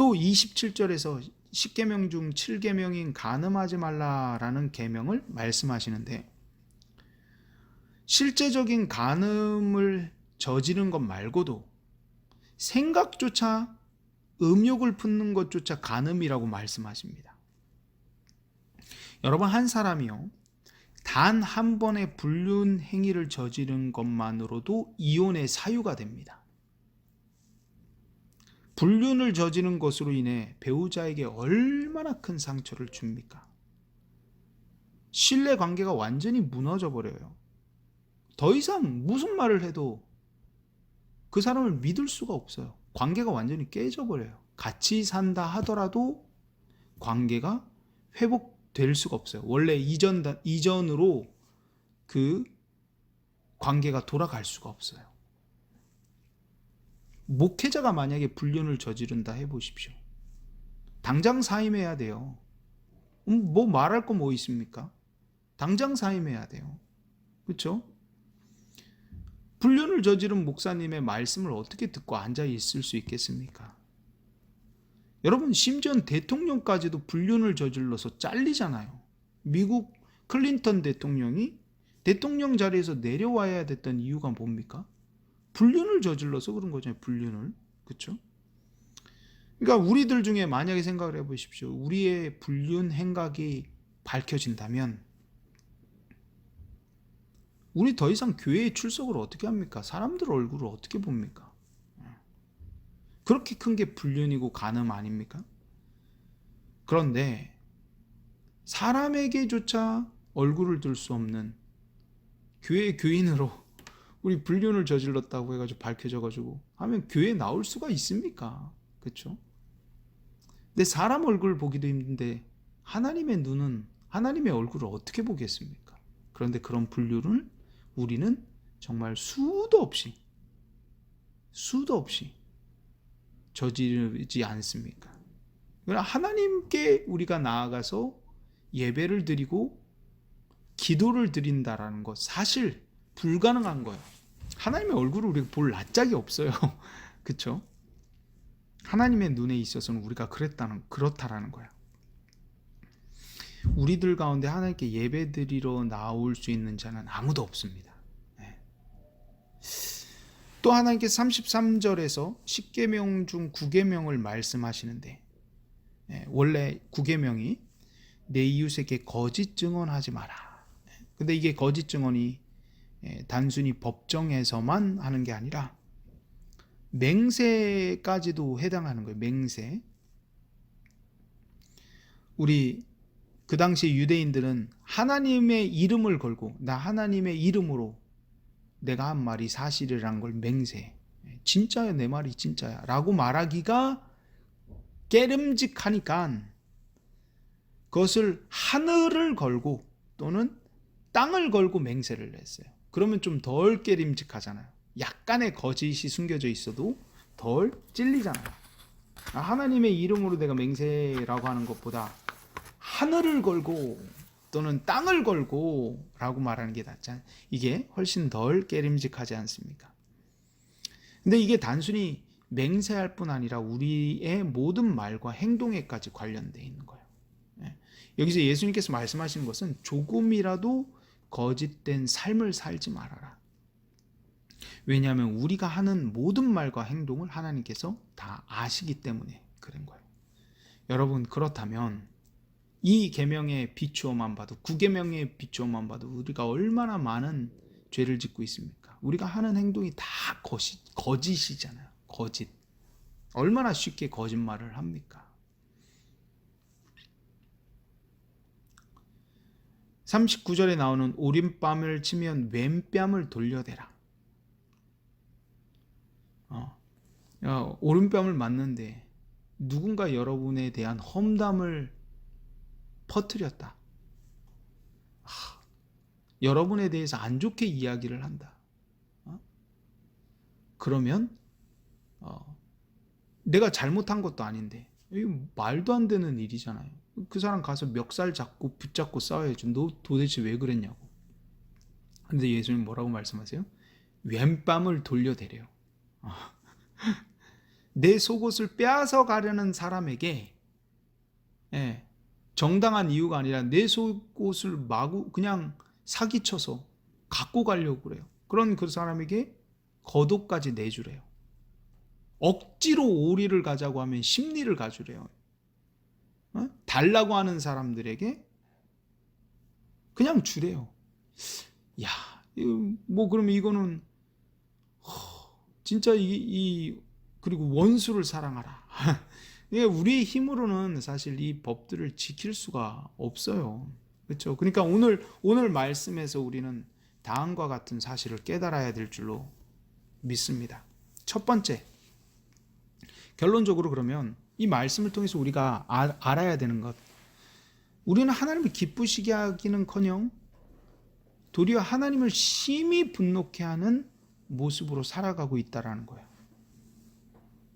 또 27절에서 10계명 중 7계명인 간음하지 말라라는 계명을 말씀하시는데, 실제적인 간음을 저지른 것 말고도 생각조차, 음욕을 품는 것조차 간음이라고 말씀하십니다. 여러분, 한 사람이요, 단 한 번의 불륜 행위를 저지른 것만으로도 이혼의 사유가 됩니다. 불륜을 저지른 것으로 인해 배우자에게 얼마나 큰 상처를 줍니까? 신뢰 관계가 완전히 무너져 버려요. 더 이상 무슨 말을 해도 그 사람을 믿을 수가 없어요. 관계가 완전히 깨져버려요. 같이 산다 하더라도 관계가 회복될 수가 없어요. 원래 이전으로 그 관계가 돌아갈 수가 없어요. 목회자가 만약에 불륜을 저지른다 해보십시오. 당장 사임해야 돼요. 뭐 말할 거 뭐 있습니까? 당장 사임해야 돼요. 그렇죠? 불륜을 저지른 목사님의 말씀을 어떻게 듣고 앉아 있을 수 있겠습니까? 여러분, 심지어 대통령까지도 불륜을 저질러서 잘리잖아요. 미국 클린턴 대통령이 대통령 자리에서 내려와야 됐던 이유가 뭡니까? 불륜을 저질러서 그런 거잖아요. 불륜을. 그렇죠? 그러니까 우리들 중에 만약에 생각을 해보십시오. 우리의 불륜 행각이 밝혀진다면 우리 더 이상 교회에 출석을 어떻게 합니까? 사람들 얼굴을 어떻게 봅니까? 그렇게 큰 게 불륜이고 간음 아닙니까? 그런데 사람에게조차 얼굴을 들 수 없는 교회 교인으로 우리 불륜을 저질렀다고 해가지고 밝혀져가지고 하면 교회에 나올 수가 있습니까? 그렇죠? 근데 사람 얼굴 보기도 힘든데 하나님의 눈은 하나님의 얼굴을 어떻게 보겠습니까? 그런데 그런 불륜을 우리는 정말 수도 없이 저지르지 않습니까? 하나님께 우리가 나아가서 예배를 드리고 기도를 드린다라는 것, 사실 불가능한 거예요. 하나님의 얼굴을 우리가 볼 낯짝이 없어요. 그렇죠? 하나님의 눈에 있어서는 우리가 그렇다라는 거야. 우리들 가운데 하나님께 예배 드리러 나올 수 있는 자는 아무도 없습니다. 또 하나님께서 33절에서 10계명 중 9계명을 말씀하시는데, 원래 9계명이 내 이웃에게 거짓 증언하지 마라. 근데 이게 거짓 증언이 단순히 법정에서만 하는 게 아니라 맹세까지도 해당하는 거예요. 맹세. 우리 그 당시 유대인들은 하나님의 이름을 걸고 나 하나님의 이름으로 내가 한 말이 사실이라는 걸 맹세. 진짜야, 내 말이 진짜야 라고 말하기가 깨름직하니까 그것을 하늘을 걸고 또는 땅을 걸고 맹세를 했어요. 그러면 좀 덜 깨림직하잖아요. 약간의 거짓이 숨겨져 있어도 덜 찔리잖아요. 하나님의 이름으로 내가 맹세라고 하는 것보다 하늘을 걸고 또는 땅을 걸고 라고 말하는 게 낫잖아요. 이게 훨씬 덜 깨림직하지 않습니까? 근데 이게 단순히 맹세할 뿐 아니라 우리의 모든 말과 행동에까지 관련되어 있는 거예요. 여기서 예수님께서 말씀하시는 것은 조금이라도 거짓된 삶을 살지 말아라. 왜냐하면 우리가 하는 모든 말과 행동을 하나님께서 다 아시기 때문에 그런 거예요. 여러분, 그렇다면 이 계명에 비추어만 봐도, 9계명에 비추어만 봐도 우리가 얼마나 많은 죄를 짓고 있습니까? 우리가 하는 행동이 다 거짓이잖아요. 거짓. 얼마나 쉽게 거짓말을 합니까? 39절에 나오는 오른뺨을 치면 왼뺨을 돌려대라. 오른뺨을 맞는데 누군가 여러분에 대한 험담을 퍼뜨렸다. 여러분에 대해서 안 좋게 이야기를 한다. 그러면 내가 잘못한 것도 아닌데 이거 말도 안 되는 일이잖아요. 그 사람 가서 멱살 잡고 붙잡고 싸워야죠. 너 도대체 왜 그랬냐고. 근데 예수님 뭐라고 말씀하세요? 왼뺨을 돌려대래요. 내 속옷을 빼앗아 가려는 사람에게 정당한 이유가 아니라 내 속옷을 마구 그냥 사기쳐서 갖고 가려고 그래요. 그런 그 사람에게 겉옷까지 내주래요. 억지로 오리를 가자고 하면 심리를 가주래요. 달라고 하는 사람들에게 그냥 주래요. 야, 뭐 그러면 이거는 진짜 그리고 원수를 사랑하라. 우리의 힘으로는 사실 이 법들을 지킬 수가 없어요. 그렇죠? 그러니까 오늘 말씀에서 우리는 다음과 같은 사실을 깨달아야 될 줄로 믿습니다. 첫 번째, 결론적으로 그러면 이 말씀을 통해서 우리가 알아야 되는 것, 우리는 하나님을 기쁘시게 하기는커녕 도리어 하나님을 심히 분노케 하는 모습으로 살아가고 있다라는 거예요.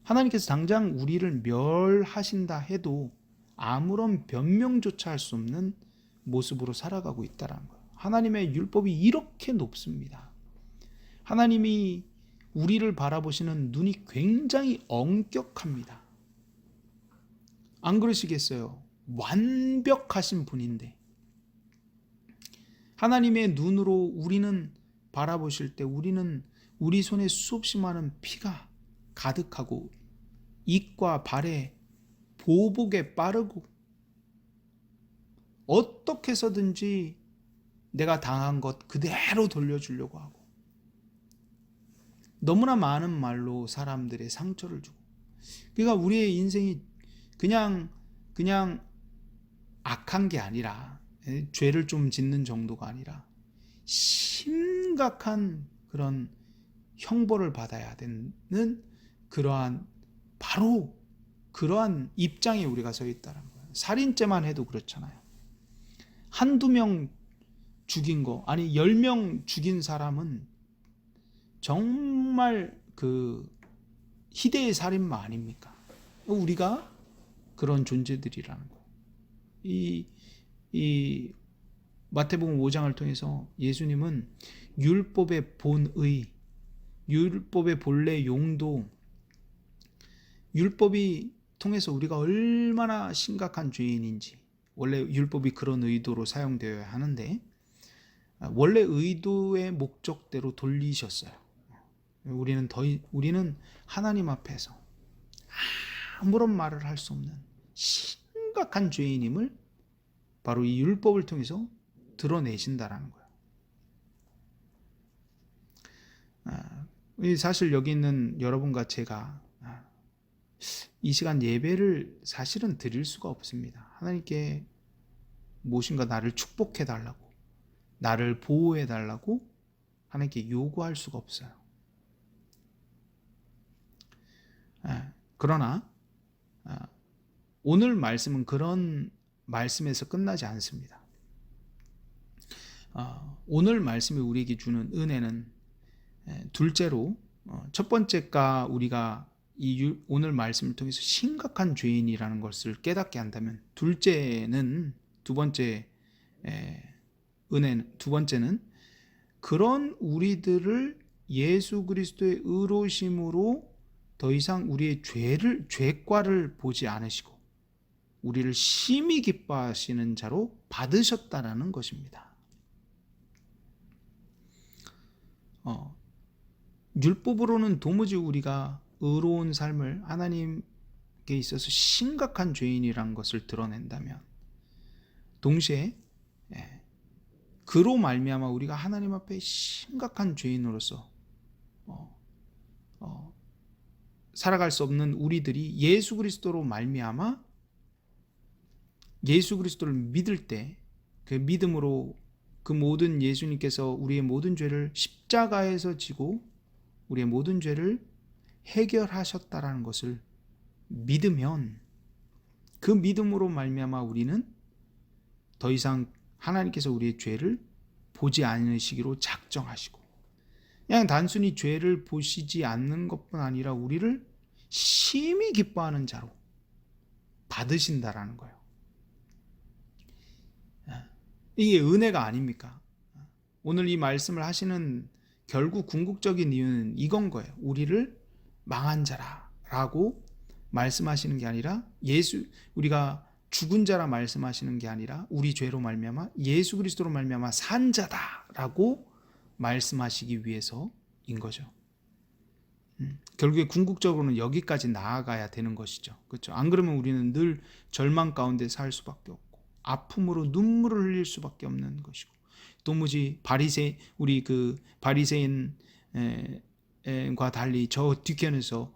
하나님께서 당장 우리를 멸하신다 해도 아무런 변명조차 할 수 없는 모습으로 살아가고 있다는 거예요. 하나님의 율법이 이렇게 높습니다. 하나님이 우리를 바라보시는 눈이 굉장히 엄격합니다. 안 그러시겠어요? 완벽하신 분인데 하나님의 눈으로 우리는 바라보실 때 우리는 우리 손에 수없이 많은 피가 가득하고 입과 발에 보복에 빠르고 어떻게 해서든지 내가 당한 것 그대로 돌려주려고 하고 너무나 많은 말로 사람들의 상처를 주고, 그러니까 우리의 인생이 그냥 악한 게 아니라 죄를 좀 짓는 정도가 아니라 심각한 그런 형벌을 받아야 되는 바로 그러한 입장에 우리가 서 있다는 거예요. 살인죄만 해도 그렇잖아요. 한두 명 죽인 거, 아니 10명 죽인 사람은 정말 그 희대의 살인마 아닙니까? 우리가 그런 존재들이라는 거예요. 이 마태복음 5장을 통해서 예수님은 율법의 본의, 율법의 본래 용도, 율법이 통해서 우리가 얼마나 심각한 죄인인지, 원래 율법이 그런 의도로 사용되어야 하는데 원래 의도의 목적대로 돌리셨어요. 우리는 하나님 앞에서 아무런 말을 할 수 없는 심각한 죄인임을 바로 이 율법을 통해서 드러내신다라는 거예요. 사실 여기 있는 여러분과 제가 이 시간 예배를 사실은 드릴 수가 없습니다. 하나님께 무엇인가 나를 축복해 달라고, 나를 보호해 달라고 하나님께 요구할 수가 없어요. 그러나 오늘 말씀은 그런 말씀에서 끝나지 않습니다. 오늘 말씀이 우리에게 주는 은혜는 둘째로, 첫 번째가 우리가 오늘 말씀을 통해서 심각한 죄인이라는 것을 깨닫게 한다면, 두 번째는 그런 우리들을 예수 그리스도의 의로우심으로 더 이상 우리의 죄과를 보지 않으시고 우리를 심히 기뻐하시는 자로 받으셨다라는 것입니다. 율법으로는 도무지 우리가 의로운 삶을, 하나님께 있어서 심각한 죄인이라는 것을 드러낸다면, 동시에 그로 말미암아 우리가 하나님 앞에 심각한 죄인으로서 살아갈 수 없는 우리들이 예수 그리스도로 말미암아 예수 그리스도를 믿을 때, 그 믿음으로 그 모든 예수님께서 우리의 모든 죄를 십자가에서 지고 우리의 모든 죄를 해결하셨다라는 것을 믿으면, 그 믿음으로 말미암아 우리는 더 이상 하나님께서 우리의 죄를 보지 않으시기로 작정하시고, 그냥 단순히 죄를 보시지 않는 것뿐 아니라 우리를 심히 기뻐하는 자로 받으신다라는 거예요. 이게 은혜가 아닙니까? 오늘 이 말씀을 하시는 결국 궁극적인 이유는 이건 거예요. 우리를 망한 자라 자라고 말씀하시는 게 아니라 우리가 죽은 자라 말씀하시는 게 아니라 우리 죄로 말미암아 예수 그리스도로 말미암아 산 자다라고 말씀하시기 위해서인 거죠. 결국에 궁극적으로는 여기까지 나아가야 되는 것이죠. 그렇죠? 안 그러면 우리는 늘 절망 가운데 살 수밖에 없고 아픔으로 눈물을 흘릴 수밖에 없는 것이고 도무지 우리 그 바리새인과 달리 저 뒤편에서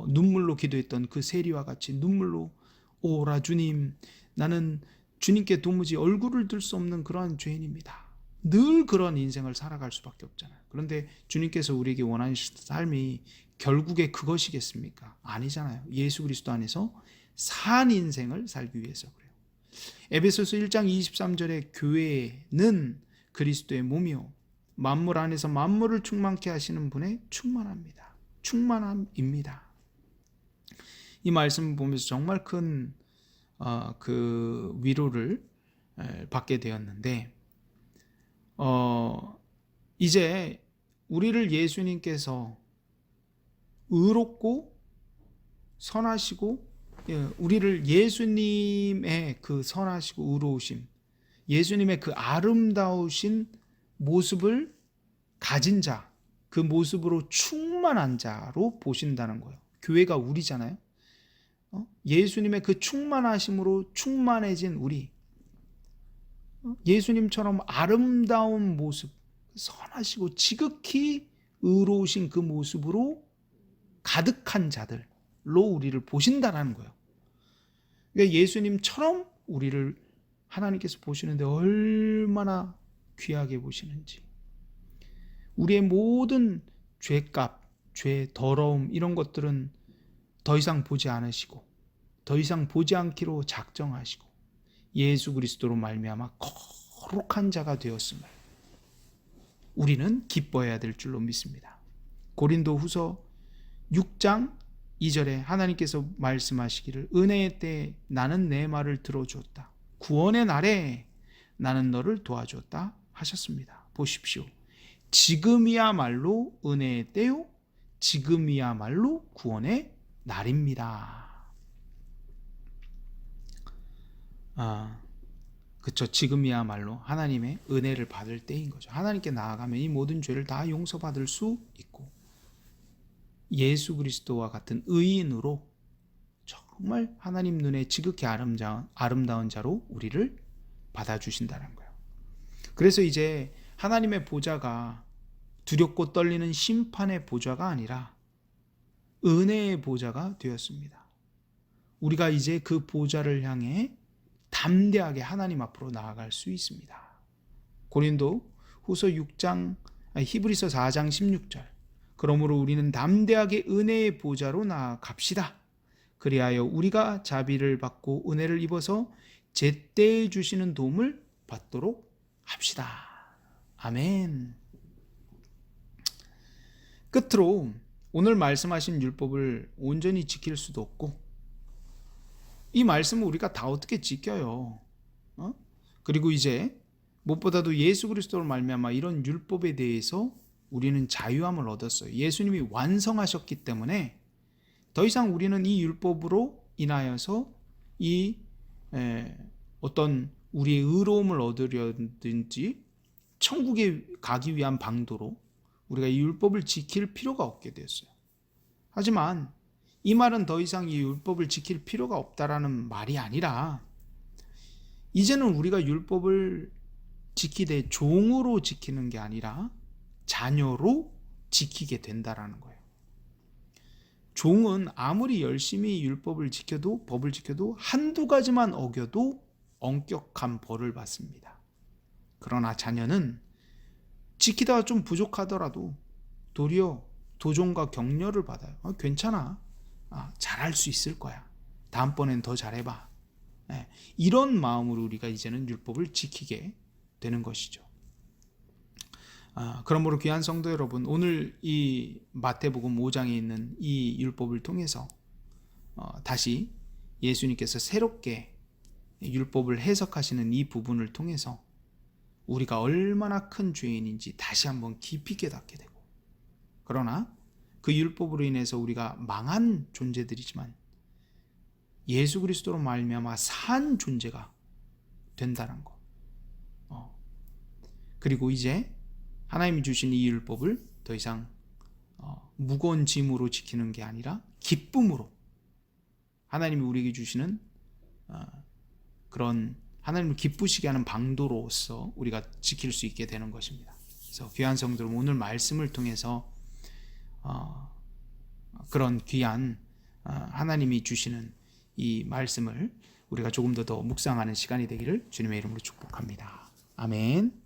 눈물로 기도했던 그 세리와 같이 눈물로 오라 주님, 나는 주님께 도무지 얼굴을 들 수 없는 그러한 죄인입니다. 늘 그런 인생을 살아갈 수밖에 없잖아요. 그런데 주님께서 우리에게 원하는 삶이 결국에 그것이겠습니까? 아니잖아요. 예수 그리스도 안에서 산 인생을 살기 위해서 그래요. 에베소서 1장 23절에 교회는 그리스도의 몸이요 만물 안에서 만물을 충만케 하시는 분의 충만합니다. 충만함입니다. 이 말씀을 보면서 정말 큰 그 위로를 받게 되었는데 이제 우리를 예수님께서 의롭고 선하시고 우리를 예수님의 그 선하시고 의로우심, 예수님의 그 아름다우신 모습을 가진 자, 그 모습으로 충만한 자로 보신다는 거예요. 교회가 우리잖아요. 예수님의 그 충만하심으로 충만해진 우리, 예수님처럼 아름다운 모습, 선하시고 지극히 의로우신 그 모습으로 가득한 자들로 우리를 보신다는 거예요. 그러니까 예수님처럼 우리를 하나님께서 보시는데 얼마나 귀하게 보시는지, 우리의 모든 죄값, 죄, 더러움 이런 것들은 더 이상 보지 않으시고 더 이상 보지 않기로 작정하시고 예수 그리스도로 말미암아 거룩한 자가 되었음을 우리는 기뻐해야 될 줄로 믿습니다. 고린도후서 6장 2절에 하나님께서 말씀하시기를 은혜의 때에 나는 내 말을 들어주었다. 구원의 날에 나는 너를 도와주었다 하셨습니다. 보십시오. 지금이야말로 은혜의 때요, 지금이야말로 구원의 날입니다. 그쵸. 지금이야말로 하나님의 은혜를 받을 때인 거죠. 하나님께 나아가면 이 모든 죄를 다 용서받을 수 있고 예수 그리스도와 같은 의인으로 정말 하나님 눈에 지극히 아름다운 자로 우리를 받아주신다는 거예요. 그래서 이제 하나님의 보좌가 두렵고 떨리는 심판의 보좌가 아니라 은혜의 보좌가 되었습니다. 우리가 이제 그 보좌를 향해 담대하게 하나님 앞으로 나아갈 수 있습니다. 고린도 후서 6장, 히브리서 4장 16절. 그러므로 우리는 담대하게 은혜의 보좌로 나아갑시다. 그리하여 우리가 자비를 받고 은혜를 입어서 제때에 주시는 도움을 받도록 합시다. 아멘. 끝으로 오늘 말씀하신 율법을 온전히 지킬 수도 없고 이 말씀을 우리가 다 어떻게 지켜요? 그리고 이제 무엇보다도 예수 그리스도로 말미암아 이런 율법에 대해서 우리는 자유함을 얻었어요. 예수님이 완성하셨기 때문에 더 이상 우리는 이 율법으로 인하여서 어떤 우리의 의로움을 얻으려든지 천국에 가기 위한 방도로 우리가 이 율법을 지킬 필요가 없게 되었어요. 하지만 이 말은 더 이상 이 율법을 지킬 필요가 없다라는 말이 아니라 이제는 우리가 율법을 지키되 종으로 지키는 게 아니라 자녀로 지키게 된다라는 거예요. 종은 아무리 열심히 율법을 지켜도 법을 지켜도 한두 가지만 어겨도 엄격한 벌을 받습니다. 그러나 자녀는 지키다가 좀 부족하더라도 도리어 도전과 격려를 받아요. 괜찮아. 잘할 수 있을 거야. 다음번엔 더 잘해봐. 이런 마음으로 우리가 이제는 율법을 지키게 되는 것이죠. 그러므로 귀한 성도 여러분, 오늘 이 마태복음 5장에 있는 이 율법을 통해서 다시 예수님께서 새롭게 율법을 해석하시는 이 부분을 통해서 우리가 얼마나 큰 죄인인지 다시 한번 깊이 깨닫게 되고, 그러나 그 율법으로 인해서 우리가 망한 존재들이지만 예수 그리스도로 말미암아 산 존재가 된다는 것. 그리고 이제 하나님이 주신 이 율법을 더 이상 무거운 짐으로 지키는 게 아니라 기쁨으로 하나님이 우리에게 주시는 그런 하나님을 기쁘시게 하는 방도로서 우리가 지킬 수 있게 되는 것입니다. 그래서 귀한 성도 여러분, 오늘 말씀을 통해서 그런 귀한 하나님이 주시는 이 말씀을 우리가 조금 더 묵상하는 시간이 되기를 주님의 이름으로 축복합니다. 아멘.